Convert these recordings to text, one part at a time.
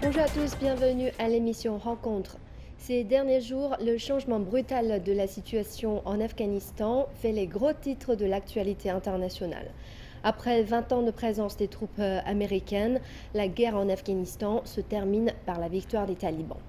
Bonjour à tous, bienvenue à l'émission Rencontre. Ces derniers jours, le changement brutal de la situation en Afghanistan fait les gros titres de l'actualité internationale. Après 20 ans de présence des troupes américaines, la guerre en Afghanistan se termine par la victoire des talibans.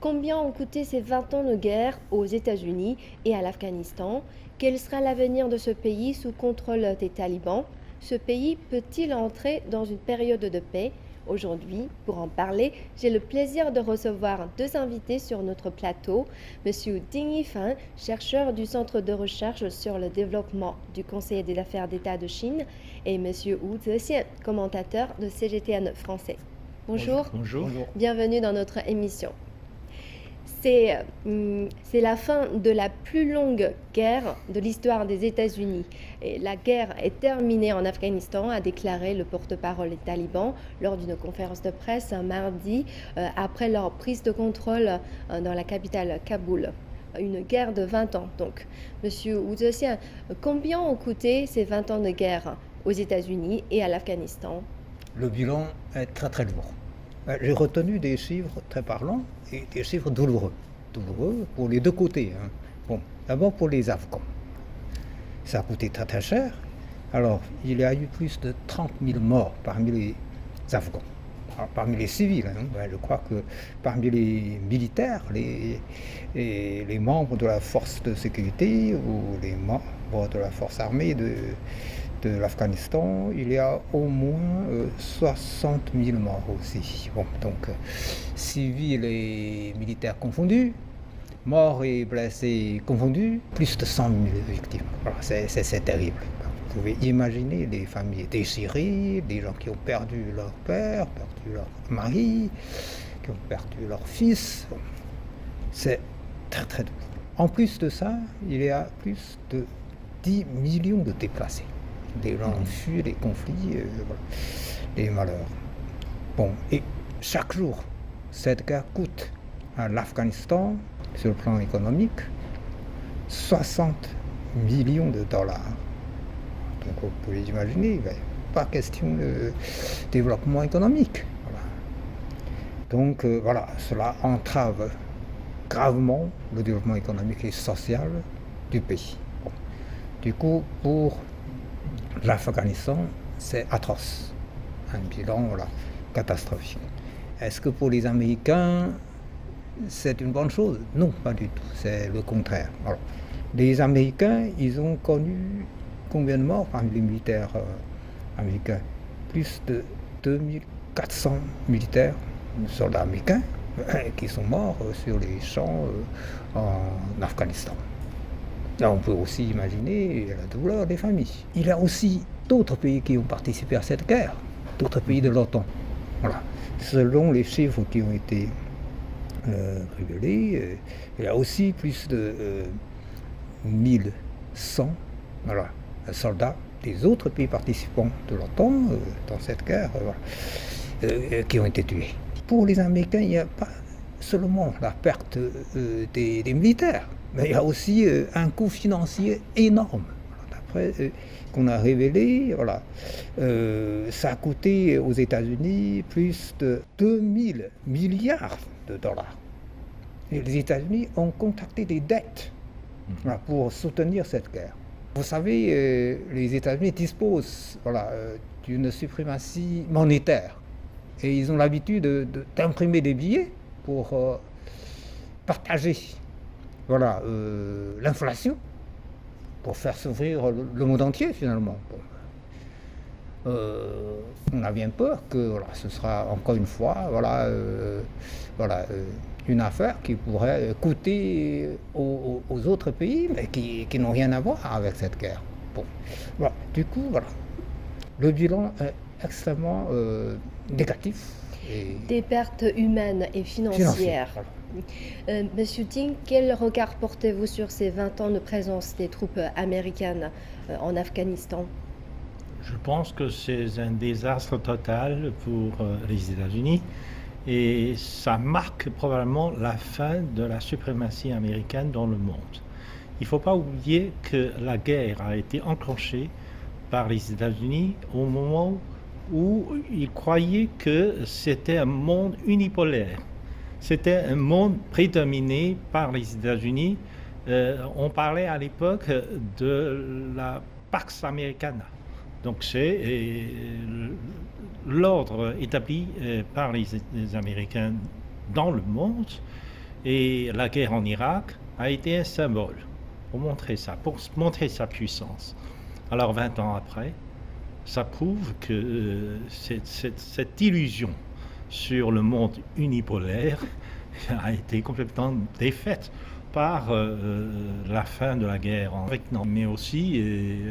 Combien ont coûté ces 20 ans de guerre aux États-Unis et à l'Afghanistan? Quel sera l'avenir de ce pays sous contrôle des talibans? Ce pays peut-il entrer dans une période de paix? Aujourd'hui, pour en parler, j'ai le plaisir de recevoir deux invités sur notre plateau. Monsieur Ding Yifan, chercheur du Centre de recherche sur le développement du Conseil des affaires d'État de Chine, et Monsieur Wu Zexian, commentateur de CGTN français. Bonjour. Bonjour. Bienvenue dans notre émission. C'est la fin de la plus longue guerre de l'histoire des États-Unis. Et la guerre est terminée en Afghanistan, a déclaré le porte-parole des talibans lors d'une conférence de presse un mardi après leur prise de contrôle dans la capitale Kaboul. Une guerre de 20 ans donc. Monsieur Wu Zexian, combien ont coûté ces 20 ans de guerre aux États-Unis et à l'Afghanistan? Le bilan est très très lourd. J'ai retenu des chiffres très parlants et des chiffres douloureux. Douloureux pour les deux côtés. Bon, d'abord pour les Afghans. Ça a coûté très très cher. Alors, il y a eu plus de 30 000 morts parmi les Afghans. Alors, parmi les civils, je crois que parmi les militaires, les membres de la force de sécurité ou les membres de la force armée de l'Afghanistan, il y a au moins 60 000 morts aussi. Bon, donc, civils et militaires confondus, morts et blessés confondus, plus de 100 000 victimes. Voilà, c'est terrible. Vous pouvez imaginer les familles déchirées, des gens qui ont perdu leur père, perdu leur mari, qui ont perdu leur fils. Bon, c'est très très dur. En plus de ça, il y a plus de 10 millions de déplacés. Des gens ont fui les conflits, voilà, les malheurs. Bon, et chaque jour, cette guerre coûte à l'Afghanistan, sur le plan économique, 60 millions de dollars. Donc vous pouvez imaginer, pas question de développement économique. Voilà. Donc voilà, cela entrave gravement le développement économique et social du pays. Bon. Du coup, pour l'Afghanistan, c'est atroce. Un bilan catastrophique. Est-ce que pour les Américains, c'est une bonne chose? Non, pas du tout. C'est le contraire. Alors, les Américains, ils ont connu combien de morts parmi les militaires américains? Plus de 2400 militaires, soldats américains, qui sont morts sur les champs en Afghanistan. Là, on peut aussi imaginer la douleur des familles. Il y a aussi d'autres pays qui ont participé à cette guerre, d'autres pays de l'OTAN. Voilà. Selon les chiffres qui ont été révélés, il y a aussi plus de 1100 soldats des autres pays participants de l'OTAN dans cette guerre qui ont été tués. Pour les Américains, il n'y a pas seulement la perte des militaires, mais il y a aussi un coût financier énorme. D'après qu'on a révélé, ça a coûté aux États-Unis plus de 2000 milliards de dollars. Et les États-Unis ont contracté des dettes pour soutenir cette guerre. Vous savez, les États-Unis disposent d'une suprématie monétaire. Et ils ont l'habitude d'imprimer des billets pour partager l'inflation, pour faire s'ouvrir le monde entier finalement. Bon. On a bien peur que ce sera encore une fois une affaire qui pourrait coûter aux autres pays, mais qui n'ont rien à voir avec cette guerre. Bon. Voilà. Du coup, le bilan est extrêmement négatif. Des pertes humaines et financières. Monsieur Ding, quel regard portez-vous sur ces 20 ans de présence des troupes américaines en Afghanistan? Je pense que c'est un désastre total pour les États-Unis et ça marque probablement la fin de la suprématie américaine dans le monde. Il ne faut pas oublier que la guerre a été enclenchée par les États-Unis au moment où ils croyaient que c'était un monde unipolaire. C'était un monde prédominé par les États-Unis. On parlait à l'époque de la Pax Americana. Donc c'est l'ordre établi par les Américains dans le monde. Et la guerre en Irak a été un symbole pour montrer sa puissance. Alors 20 ans après, ça prouve que cette illusion sur le monde unipolaire a été complètement défaite par la fin de la guerre en Vietnam. Mais aussi,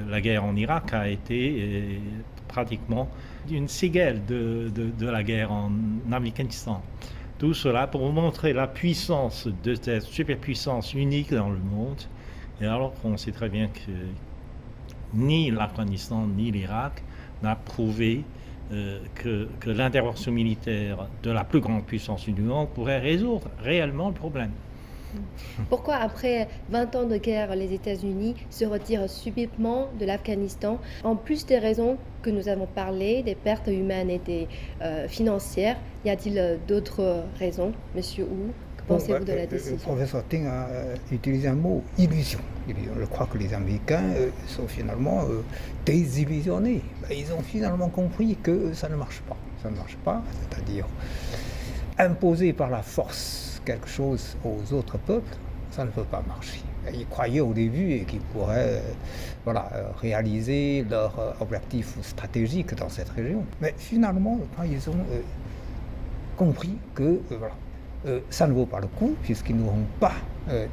la guerre en Irak a été pratiquement une séquelle de la guerre en Afghanistan. Tout cela pour montrer la puissance de cette superpuissance unique dans le monde. Et alors qu'on sait très bien que ni l'Afghanistan ni l'Irak n'a prouvé que l'intervention militaire de la plus grande puissance du monde pourrait résoudre réellement le problème. Pourquoi, après 20 ans de guerre, les États-Unis se retirent subitement de l'Afghanistan? En plus des raisons que nous avons parlé, des pertes humaines et des financières, y a-t-il d'autres raisons, Monsieur Wu? Que pensez-vous de la décision? Le professeur Ting a utilisé un mot, illusion. Je crois que les Américains sont finalement désillusionnés. Ils ont finalement compris que ça ne marche pas. Ça ne marche pas, c'est-à-dire imposé par la force quelque chose aux autres peuples, ça ne peut pas marcher. Ils croyaient au début qu'ils pourraient réaliser leurs objectifs stratégiques dans cette région. Mais finalement, ils ont compris que ça ne vaut pas le coup, puisqu'ils n'auront pas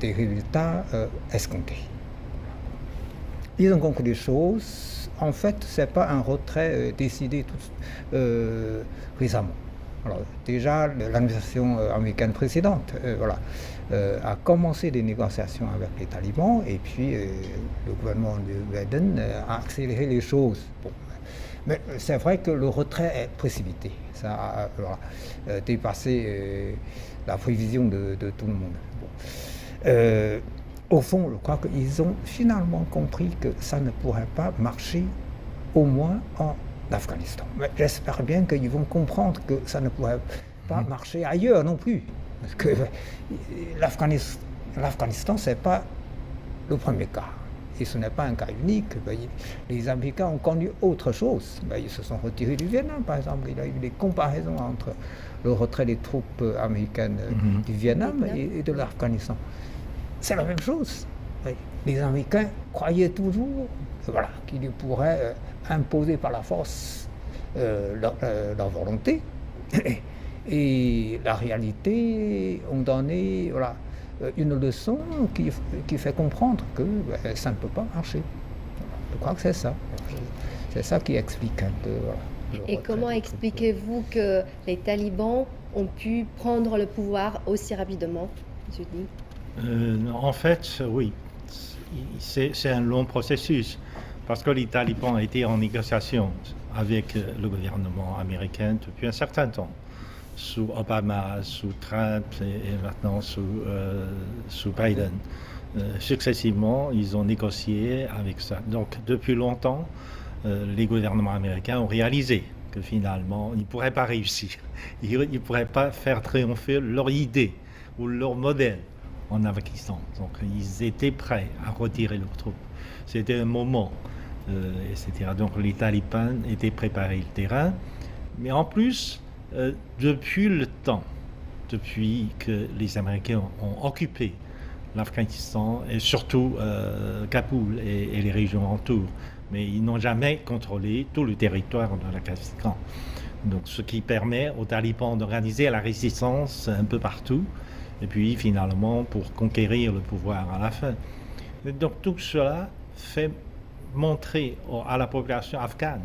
des résultats escomptés. Ils ont compris les choses. En fait, ce n'est pas un retrait décidé récemment. Alors, déjà, l'administration américaine précédente a commencé des négociations avec les talibans et puis le gouvernement de Biden a accéléré les choses. Bon. Mais c'est vrai que le retrait est précipité. Ça a dépassé la prévision de tout le monde. Bon. Au fond, je crois qu'ils ont finalement compris que ça ne pourrait pas marcher, au moins en Afghanistan. Mais j'espère bien qu'ils vont comprendre que ça ne pourrait pas marcher ailleurs non plus. Parce que l'Afghanistan, ce n'est pas le premier cas. Et ce n'est pas un cas unique. Les Américains ont connu autre chose. Ils se sont retirés du Vietnam, par exemple. Il y a eu des comparaisons entre le retrait des troupes américaines du Vietnam et de l'Afghanistan. C'est la même chose. Les Américains croyaient toujours qu'ils pourraient imposer par la force leur volonté. Et la réalité ont donné une leçon qui fait comprendre que ça ne peut pas marcher. Je crois que c'est ça. C'est ça qui explique un peu. Et comment expliquez-vous que les talibans ont pu prendre le pouvoir aussi rapidement, M. Di? En fait, oui. C'est un long processus. Parce que les talibans étaient en négociation avec le gouvernement américain depuis un certain temps, sous Obama, sous Trump et maintenant sous Biden. Successivement, ils ont négocié avec ça. Donc, depuis longtemps, les gouvernements américains ont réalisé que finalement, ils ne pourraient pas réussir. Ils ne pourraient pas faire triompher leur idée ou leur modèle en Afghanistan. Donc, ils étaient prêts à retirer leurs troupes. C'était un moment. Etc. Donc les talibans étaient préparés le terrain, mais en plus, depuis le temps, depuis que les Américains ont occupé l'Afghanistan et surtout Kaboul et les régions autour, mais ils n'ont jamais contrôlé tout le territoire de l'Afghanistan. Donc ce qui permet aux talibans d'organiser la résistance un peu partout, et puis finalement pour conquérir le pouvoir à la fin. Et donc tout cela fait montrer à la population afghane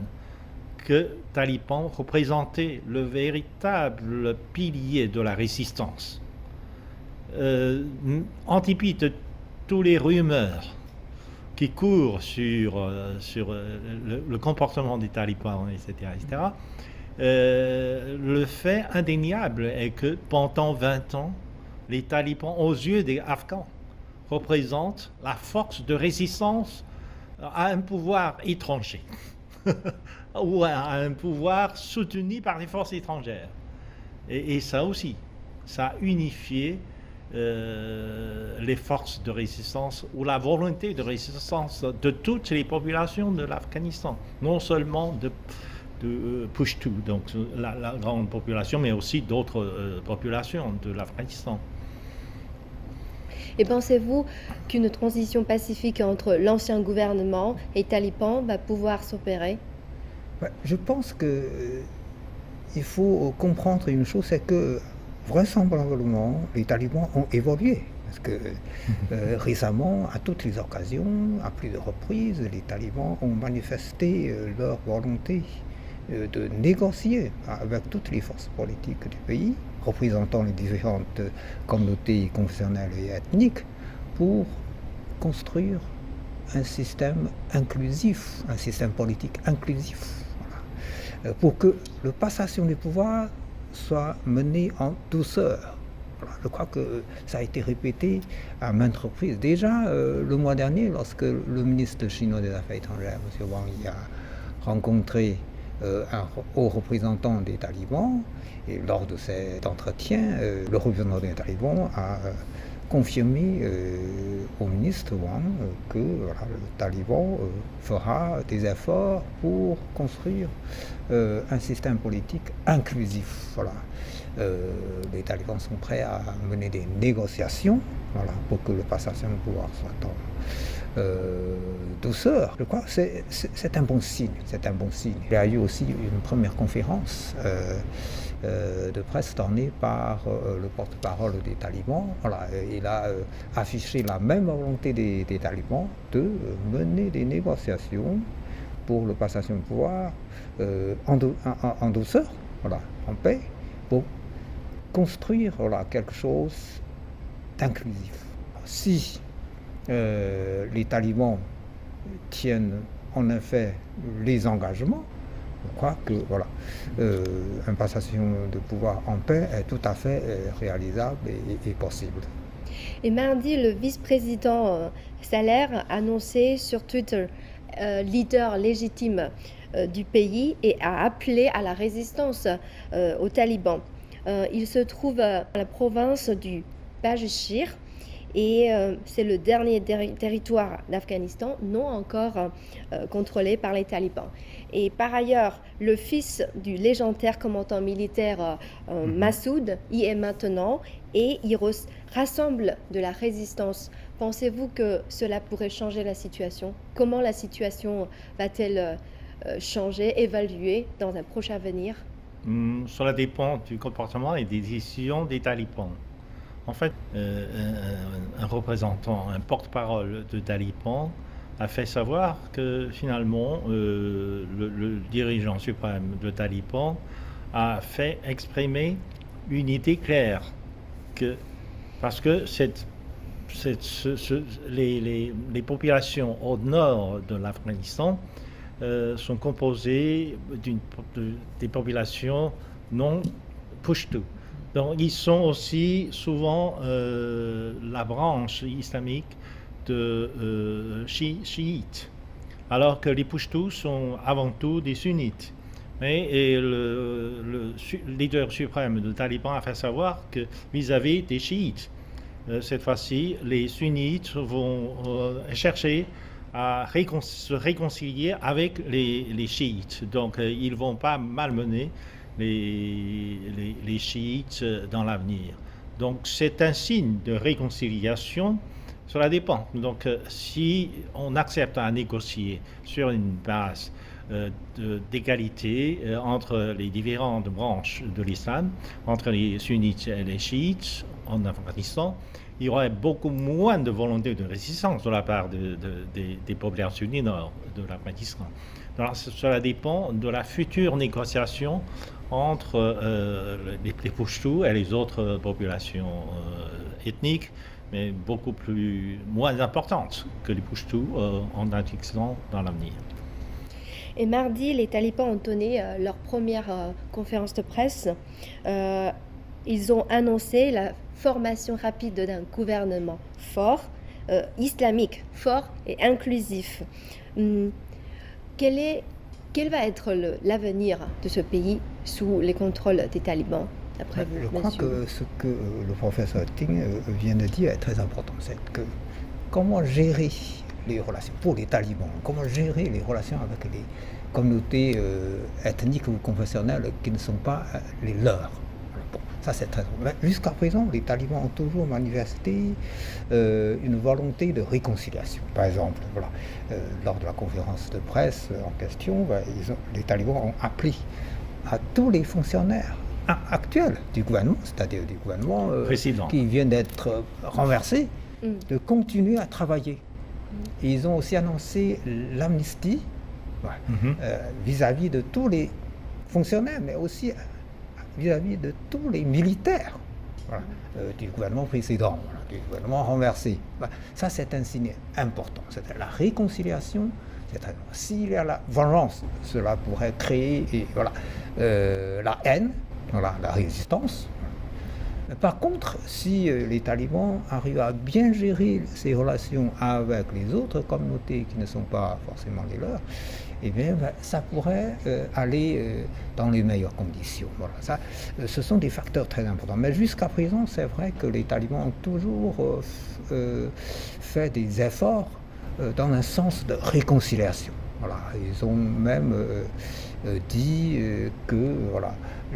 que Taliban représentait le véritable pilier de la résistance. En dépit de toutes les rumeurs qui courent sur le comportement des talibans, etc., le fait indéniable est que pendant 20 ans, les talibans, aux yeux des Afghans, représentent la force de résistance à un pouvoir étranger. ou à un pouvoir soutenu par les forces étrangères. Et ça aussi, ça a unifié les forces de résistance ou la volonté de résistance de toutes les populations de l'Afghanistan, non seulement de Pushtu, donc la grande population, mais aussi d'autres populations de l'Afghanistan. Et pensez-vous qu'une transition pacifique entre l'ancien gouvernement et talibans va pouvoir s'opérer? Je pense que il faut comprendre une chose, c'est que vraisemblablement les talibans ont évolué. Parce que récemment, à toutes les occasions, à plusieurs reprises, les talibans ont manifesté leur volonté de négocier avec toutes les forces politiques du pays, représentant les différentes communautés confessionnelles et ethniques, pour construire un système inclusif, un système politique inclusif, voilà. Pour que la passation du pouvoir soit menée en douceur. Voilà. Je crois que ça a été répété à maintes reprises. Déjà, le mois dernier, lorsque le ministre chinois des Affaires étrangères, M. Wang Yi, a rencontré un haut représentant des talibans, et lors de cet entretien, le représentant des talibans a confirmé au ministre Wang que voilà, le taliban fera des efforts pour construire un système politique inclusif. Voilà. Les talibans sont prêts à mener des négociations, voilà, pour que le passation de pouvoir soit en douceur. Je crois que c'est un bon signe. C'est un bon signe. Il y a eu aussi une première conférence de presse donnée par le porte-parole des talibans. Voilà, il a affiché la même volonté des talibans de mener des négociations pour la passation de pouvoir en douceur, voilà, en paix, pour construire voilà, quelque chose d'inclusif. Si les talibans tiennent en effet les engagements, je crois que voilà, une passation de pouvoir en paix est tout à fait réalisable et possible. Et mardi, le vice-président Saleh a annoncé sur Twitter, leader légitime du pays, et a appelé à la résistance aux talibans. Il se trouve à la province du Bajshir, et c'est le dernier territoire d'Afghanistan non encore contrôlé par les talibans. Et par ailleurs, le fils du légendaire commandant militaire Massoud y est maintenant et il rassemble de la résistance. Pensez-vous que cela pourrait changer la situation? Comment la situation va-t-elle changer, évaluer dans un prochain avenir? Cela dépend du comportement et des décisions des talibans. En fait, un représentant, un porte-parole de talibans a fait savoir que finalement le dirigeant suprême de talibans a fait exprimer une idée claire parce que les populations au nord de l'Afghanistan sont composées des populations non Pushtu. Donc, ils sont aussi souvent la branche islamique de chiites, alors que les Pushtus sont avant tout des sunnites. Mais le leader suprême de Taliban a fait savoir que vis-à-vis des chiites, cette fois-ci, les sunnites vont chercher à se réconcilier avec les chiites. Donc, ils ne vont pas malmener les chiites dans l'avenir. Donc c'est un signe de réconciliation, cela dépend. Donc si on accepte à négocier sur une base d'égalité entre les différentes branches de l'islam, entre les sunnites et les chiites en Afghanistan, il y aurait beaucoup moins de volonté de résistance de la part des populations sunnites nord de l'Afghanistan. Alors, cela dépend de la future négociation entre les Pushtus et les autres populations ethniques, mais moins importantes que les Pushtus en Afghanistan dans l'avenir. Et mardi, les talibans ont donné leur première conférence de presse. Ils ont annoncé la formation rapide d'un gouvernement fort, islamique, fort et inclusif. Quelle est Quel va être l'avenir de ce pays sous les contrôles des talibans, d'après vous, Je crois monsieur? que ce que le professeur Ting vient de dire est très important. C'est que comment gérer les relations pour les talibans, comment gérer les relations avec les communautés ethniques ou confessionnelles qui ne sont pas les leurs. Bon, ça c'est très important. Jusqu'à présent, les talibans ont toujours manifesté une volonté de réconciliation. Par exemple, voilà, lors de la conférence de presse en question, les talibans ont appelé à tous les fonctionnaires actuels du gouvernement, c'est-à-dire du gouvernement qui vient d'être renversé, de continuer à travailler. Et ils ont aussi annoncé l'amnistie vis-à-vis de tous les fonctionnaires, mais aussi vis-à-vis de tous les militaires du gouvernement précédent, du gouvernement renversé. Ça, c'est un signe important. C'est la réconciliation. S'il y a la vengeance, cela pourrait créer la haine, la résistance. Par contre, si les talibans arrivent à bien gérer ces relations avec les autres communautés qui ne sont pas forcément les leurs, eh bien, ça pourrait aller dans les meilleures conditions. Voilà, ça, ce sont des facteurs très importants. Mais jusqu'à présent, c'est vrai que les talibans ont toujours fait des efforts dans un sens de réconciliation. Voilà, ils ont même dit que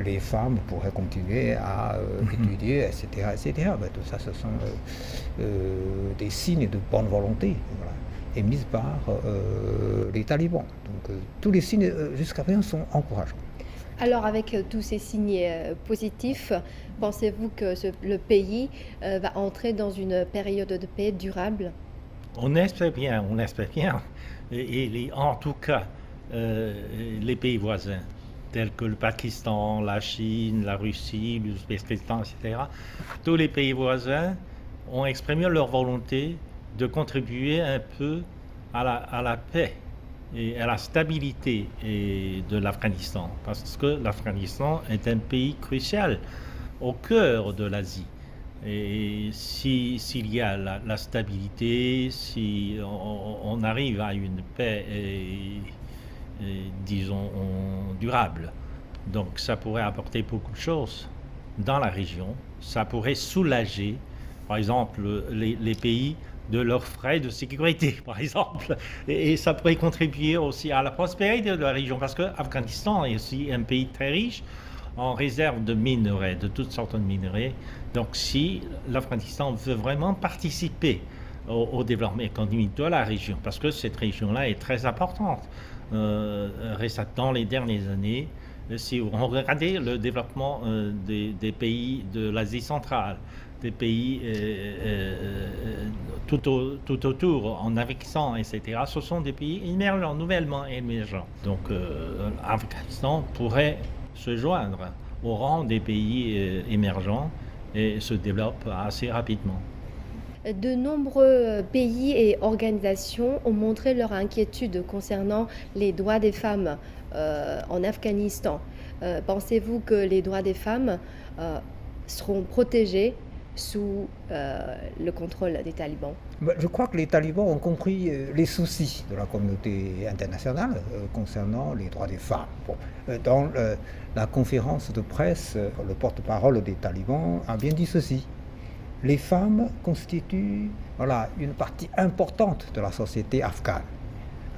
les femmes pourraient continuer à étudier, etc. etc. Ben, tout ça, ce sont des signes de bonne volonté émis par les talibans. Donc tous les signes jusqu'à présent sont encourageants. Alors avec tous ces signes positifs, pensez-vous que le pays va entrer dans une période de paix durable? On espère bien, on espère bien. Et en tout cas, les pays voisins, tels que le Pakistan, la Chine, la Russie, l'Ouzbékistan, etc., tous les pays voisins ont exprimé leur volonté de contribuer un peu à la paix et à la stabilité de l'Afghanistan, parce que l'Afghanistan est un pays crucial au cœur de l'Asie. Et s'il y a la stabilité, si on arrive à une paix, disons, durable, donc ça pourrait apporter beaucoup de choses dans la région. Ça pourrait soulager, par exemple, les pays de leurs frais de sécurité, par exemple. Et ça pourrait contribuer aussi à la prospérité de la région, parce que l'Afghanistan est aussi un pays très riche en réserve de minerais, de toutes sortes de minerais. Donc si l'Afghanistan veut vraiment participer au développement économique de la région, parce que cette région-là est très importante, dans les dernières années, si vous regardez le développement des pays de l'Asie centrale, des pays tout autour, en Afghanistan, etc., ce sont des pays émergents, nouvellement émergents. Donc l'Afghanistan pourrait se joindre au rang des pays émergents et se développe assez rapidement. De nombreux pays et organisations ont montré leur inquiétude concernant les droits des femmes en Afghanistan. Pensez-vous que les droits des femmes seront protégés sous le contrôle des talibans? Je crois que les talibans ont compris les soucis de la communauté internationale concernant les droits des femmes. Bon, dans la conférence de presse, le porte-parole des talibans a bien dit ceci. Les femmes constituent une partie importante de la société afghane.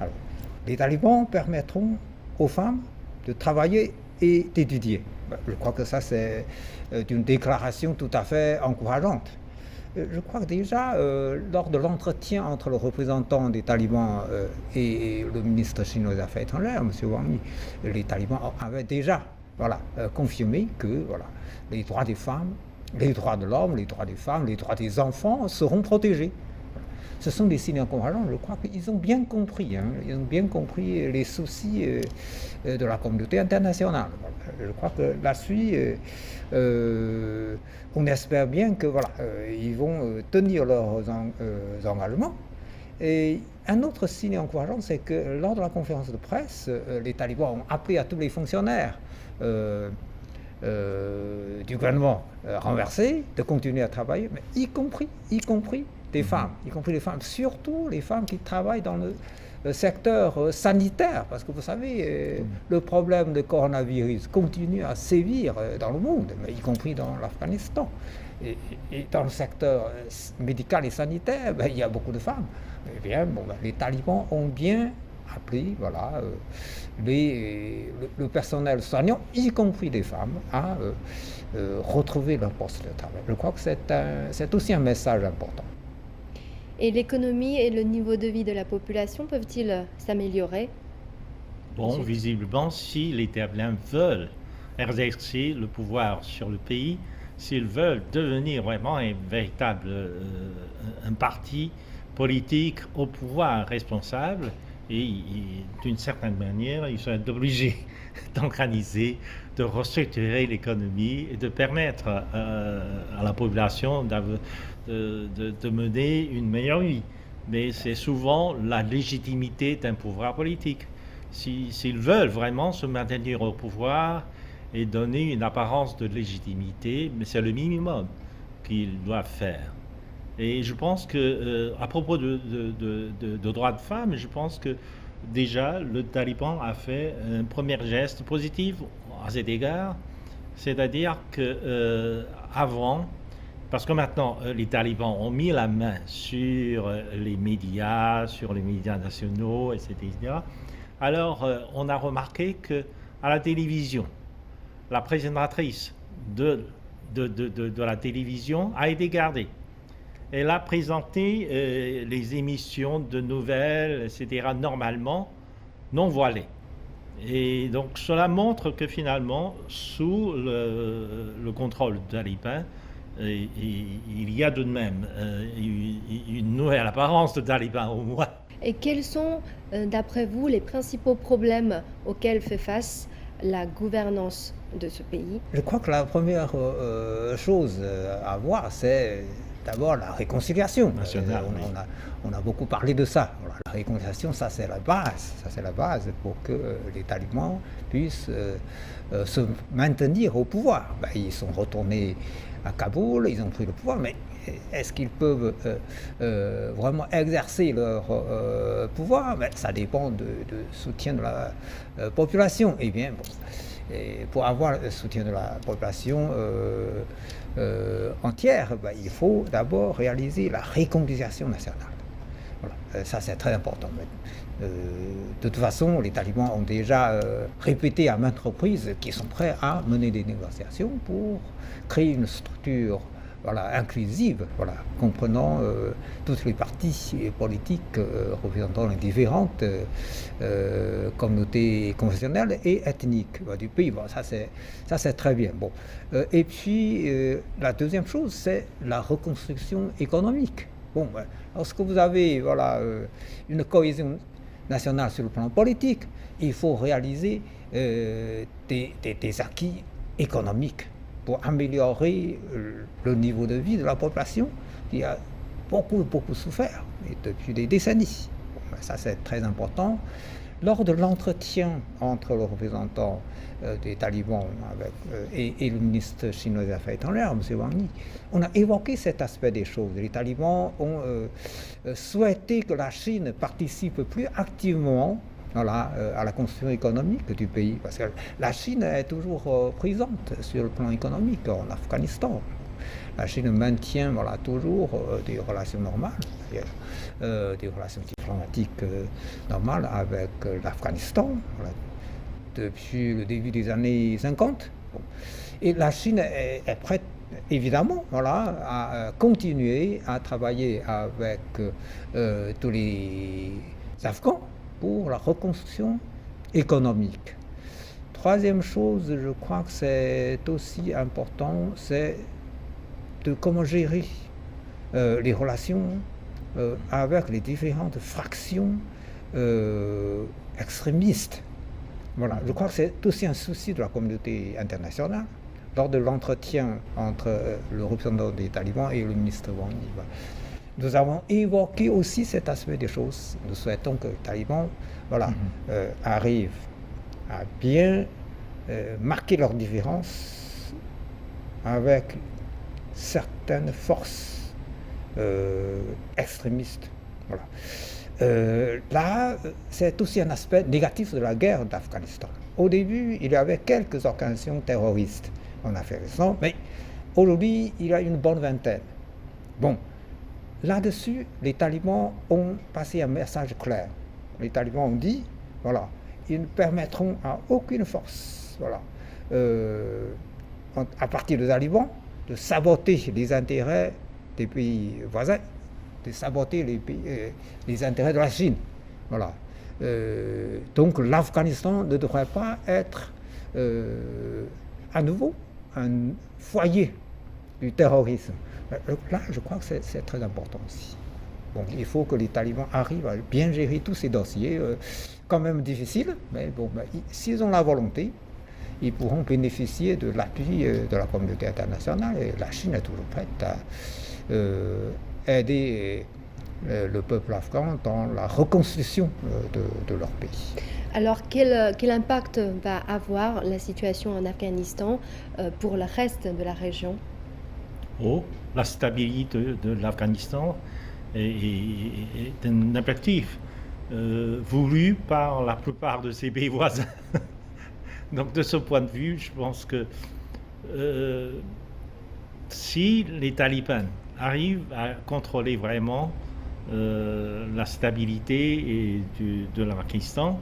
Alors, les talibans permettront aux femmes de travailler et d'étudier. Je crois que ça, c'est une déclaration tout à fait encourageante. Je crois que déjà, lors de l'entretien entre le représentant des talibans et le ministre chinois des Affaires étrangères, M. Wang Yi, les talibans avaient déjà confirmé que les droits des femmes, les droits de l'homme, les droits des femmes, les droits des enfants seront protégés. Ce sont des signes encourageants. Je crois qu'ils ont bien compris. Ils ont bien compris les soucis de la communauté internationale. Je crois que là-dessus, on espère bien que ils vont tenir leurs engagements. Et un autre signe encourageant, c'est que lors de la conférence de presse, les talibans ont appelé à tous les fonctionnaires du gouvernement renversé de continuer à travailler, mais y compris des femmes, y compris les femmes, surtout les femmes qui travaillent dans le secteur sanitaire, parce que vous savez, le problème de coronavirus continue à sévir dans le monde, mais y compris dans l'Afghanistan. Et dans le secteur médical et sanitaire, il y a beaucoup de femmes. Eh bien, les talibans ont bien appelé le personnel soignant, y compris des femmes, à retrouver leur poste de travail. Je crois que c'est aussi un message important. Et l'économie et le niveau de vie de la population peuvent-ils s'améliorer? Bon, visiblement, si les Talibans veulent exercer le pouvoir sur le pays, s'ils veulent devenir vraiment un parti politique au pouvoir responsable, et d'une certaine manière, ils sont obligés d'organiser, de restructurer l'économie et de permettre à la population de mener une meilleure vie. Mais c'est souvent la légitimité d'un pouvoir politique. S'ils veulent vraiment se maintenir au pouvoir et donner une apparence de légitimité, mais c'est le minimum qu'ils doivent faire. Et je pense que, à propos de droits de femmes, je pense que déjà le Taliban a fait un premier geste positif à cet égard, c'est-à-dire que avant, parce que maintenant les talibans ont mis la main sur les médias nationaux, etc. Alors on a remarqué que à la télévision, la présentatrice de la télévision a été gardée. Elle a présenté les émissions de nouvelles, etc., normalement non voilées. Et donc cela montre que finalement, sous le contrôle talibin, il y a tout de même une nouvelle apparence de taliban au moins. Et quels sont, d'après vous, les principaux problèmes auxquels fait face la gouvernance de ce pays? Je crois que la première chose à voir, c'est d'abord la réconciliation nationale. On a beaucoup parlé de ça. Voilà, la réconciliation, ça c'est la base. Ça c'est la base pour que les talibans puissent se maintenir au pouvoir. Ils sont retournés à Kaboul, ils ont pris le pouvoir, mais est-ce qu'ils peuvent vraiment exercer leur pouvoir? Ça dépend du soutien de la population. Eh bien, pour avoir le soutien de la population entière, il faut d'abord réaliser la réconciliation nationale. Voilà. Ça, c'est très important. De toute façon, les talibans ont déjà répété à maintes reprises qu'ils sont prêts à mener des négociations pour créer une structure inclusive, comprenant toutes les parties politiques représentant les différentes communautés confessionnelles et ethniques du pays. Ça c'est très bien. Et puis la deuxième chose, c'est la reconstruction économique. Lorsque vous avez une cohésion nationale sur le plan politique, il faut réaliser des acquis économiques pour améliorer le niveau de vie de la population qui a beaucoup souffert depuis des décennies. Ça, c'est très important. Lors de l'entretien entre le représentant des talibans et le ministre chinois des Affaires étrangères, M. Wang Yi, on a évoqué cet aspect des choses. Les talibans ont souhaité que la Chine participe plus activement à la construction économique du pays, parce que la Chine est toujours présente sur le plan économique en Afghanistan. La Chine maintient toujours des relations normales, des relations diplomatiques normales avec l'Afghanistan depuis le début des années 50. Et la Chine est prête, évidemment, à continuer à travailler avec tous les Afghans pour la reconstruction économique. Troisième chose, je crois que c'est aussi important, c'est de comment gérer les relations avec les différentes fractions extrémistes. Je crois que c'est aussi un souci de la communauté internationale. Lors de l'entretien entre le représentant des talibans et le ministre Wang Yi, nous avons évoqué aussi cet aspect des choses. Nous souhaitons que les talibans arrivent à bien marquer leurs différences avec certaines forces extrémistes. Là, c'est aussi un aspect négatif de la guerre d'Afghanistan. Au début, il y avait quelques organisations terroristes en Afghanistan, mais aujourd'hui, il y a une bonne vingtaine. Bon, là-dessus, les talibans ont passé un message clair. Les talibans ont dit, voilà, ils ne permettront à aucune force, voilà, à partir des talibans, de saboter les intérêts des pays voisins, de saboter les intérêts de la Chine. Voilà. Donc l'Afghanistan ne devrait pas être à nouveau un foyer du terrorisme. Là, je crois que c'est très important aussi. Bon, il faut que les talibans arrivent à bien gérer tous ces dossiers, quand même difficiles, mais bon, s'ils ont la volonté, ils pourront bénéficier de l'appui de la communauté internationale, et la Chine est toujours prête à aider le peuple afghan dans la reconstruction de leur pays. Alors, quel impact va avoir la situation en Afghanistan pour le reste de la région? La stabilité de l'Afghanistan est un objectif voulu par la plupart de ses pays voisins. Donc de ce point de vue, je pense que si les talibans arrivent à contrôler vraiment la stabilité de l'Afghanistan,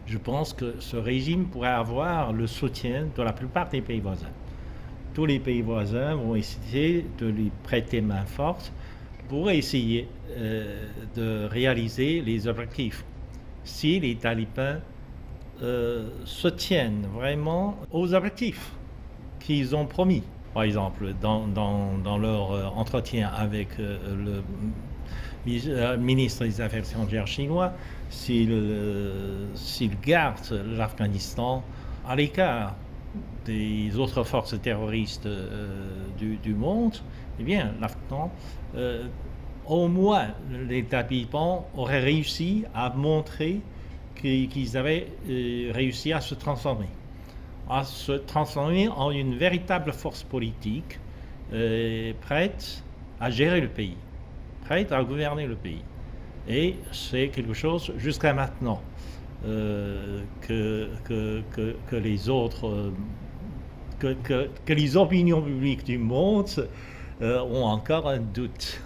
je pense que ce régime pourrait avoir le soutien de la plupart des pays voisins. Tous les pays voisins vont essayer de lui prêter main forte pour essayer de réaliser les objectifs. Si les talibans se tiennent vraiment aux objectifs qu'ils ont promis. Par exemple, dans leur entretien avec le ministre des Affaires étrangères chinois, s'ils gardent l'Afghanistan à l'écart des autres forces terroristes du monde, eh bien, l'Afghanistan, au moins, les talibans auraient réussi à montrer qu'ils avaient réussi à se transformer en une véritable force politique prête à gérer le pays, prête à gouverner le pays. Et c'est quelque chose, jusqu'à maintenant, que les autres, que les opinions publiques du monde ont encore un doute.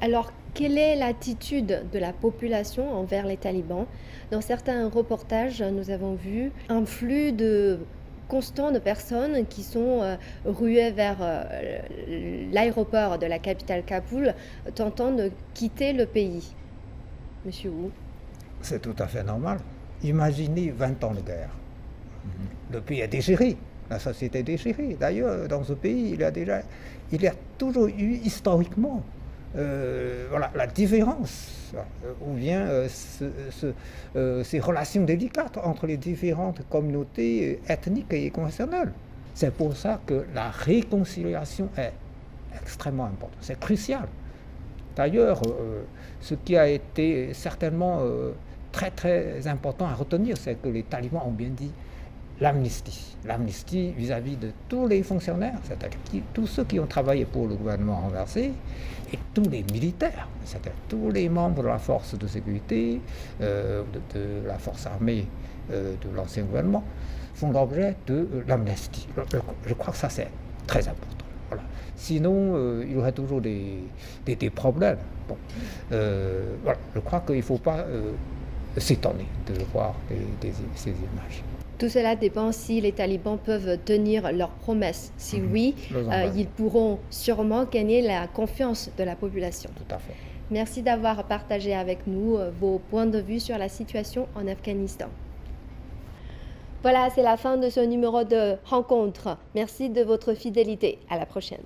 Alors, quelle est l'attitude de la population envers les talibans? Dans certains reportages, nous avons vu un flux constant de personnes qui sont ruées vers l'aéroport de la capitale Kaboul, tentant de quitter le pays. Monsieur Wu. C'est tout à fait normal. Imaginez 20 ans de guerre. Le pays est déchiré, la société est déchirée. D'ailleurs, dans ce pays, il y a toujours eu historiquement voilà, la différence, ou bien ces relations délicates entre les différentes communautés ethniques et confessionnelles. C'est pour ça que la réconciliation est extrêmement importante, c'est crucial. D'ailleurs, ce qui a été certainement très très important à retenir, c'est que les talibans ont bien dit l'amnistie. L'amnistie vis-à-vis de tous les fonctionnaires, c'est-à-dire tous ceux qui ont travaillé pour le gouvernement renversé, et tous les militaires, c'est-à-dire tous les membres de la force de sécurité, de la force armée de l'ancien gouvernement, font l'objet de l'amnistie. Je crois que ça c'est très important. Voilà. Sinon, il y aurait toujours des problèmes. Bon. Voilà. Je crois qu'il ne faut pas s'étonner de voir ces images. Tout cela dépend si les talibans peuvent tenir leurs promesses. Si oui, ils pourront sûrement gagner la confiance de la population. Tout à fait. Merci d'avoir partagé avec nous vos points de vue sur la situation en Afghanistan. Voilà, c'est la fin de ce numéro de Rencontre. Merci de votre fidélité. À la prochaine.